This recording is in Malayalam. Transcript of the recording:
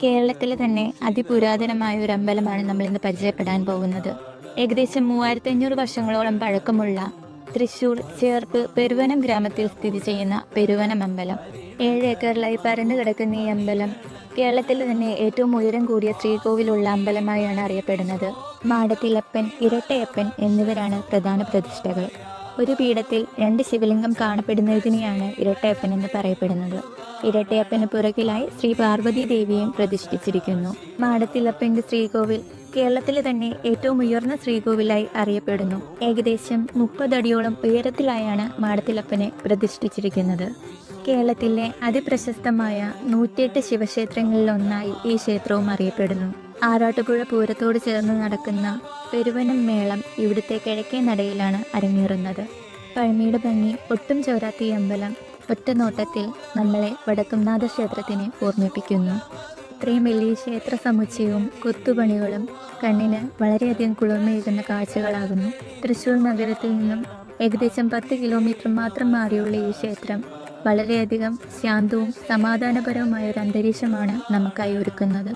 കേരളത്തിലെ തന്നെ അതിപുരാതനമായ ഒരു അമ്പലമാണ് നമ്മൾ ഇന്ന് പരിചയപ്പെടാൻ പോകുന്നത്. ഏകദേശം 3500 വർഷങ്ങളോളം പഴക്കമുള്ള തൃശൂർ ചേർപ്പ് പെരുവനം ഗ്രാമത്തിൽ സ്ഥിതി ചെയ്യുന്ന പെരുവനം അമ്പലം. 7 ഏക്കറിലായി പരന്നു കിടക്കുന്ന ഈ അമ്പലം കേരളത്തിലെ തന്നെ ഏറ്റവും ഉയരം കൂടിയ ശ്രീകോവിലുള്ള അമ്പലമായാണ് അറിയപ്പെടുന്നത്. മാടത്തിലപ്പൻ, ഇരട്ടയപ്പൻ എന്നിവരാണ് പ്രധാന പ്രതിഷ്ഠകൾ. ഒരു പീഠത്തിൽ 2 ശിവലിംഗം കാണപ്പെടുന്നതിനെയാണ് ഇരട്ടയപ്പൻ എന്ന് പറയപ്പെടുന്നത്. ഇരട്ടയപ്പന് പുറകിലായി ശ്രീ പാർവതി ദേവിയും പ്രതിഷ്ഠിച്ചിരിക്കുന്നു. മാടത്തിലപ്പന്റെ ശ്രീകോവിൽ കേരളത്തിലെ തന്നെ ഏറ്റവും ഉയർന്ന ശ്രീകോവിലായി അറിയപ്പെടുന്നു. ഏകദേശം 30 അടിയോളം ഉയരത്തിലായാണ് മാടത്തിലപ്പനെ പ്രതിഷ്ഠിച്ചിരിക്കുന്നത്. കേരളത്തിലെ അതിപ്രശസ്തമായ 108 ശിവക്ഷേത്രങ്ങളിലൊന്നായി ഈ ക്ഷേത്രവും അറിയപ്പെടുന്നു. ആറാട്ടുപുഴ പൂരത്തോട് ചേർന്ന് നടക്കുന്ന പെരുവനം മേളം ഇവിടുത്തെ കിഴക്കേ നടയിലാണ് അരങ്ങേറുന്നത്. പഴമയുടെ ഭംഗി ഒട്ടും ചോരാത്ത ഈ അമ്പലം ഒറ്റ നോട്ടത്തിൽ നമ്മളെ വടക്കുംനാഥ ക്ഷേത്രത്തിനെ ഓർമ്മിപ്പിക്കുന്നു. ഇത്രയും വലിയ ക്ഷേത്ര സമുച്ചയവും കൊത്തുപണികളും കണ്ണിന് വളരെയധികം കുളിർമയേകുന്ന കാഴ്ചകളാകുന്നു. തൃശ്ശൂർ നഗരത്തിൽ നിന്നും ഏകദേശം 10 കിലോമീറ്റർ മാത്രം മാറിയുള്ള ഈ ക്ഷേത്രം വളരെയധികം ശാന്തവും സമാധാനപരവുമായ ഒരു അന്തരീക്ഷമാണ് നമുക്കായി ഒരുക്കുന്നത്.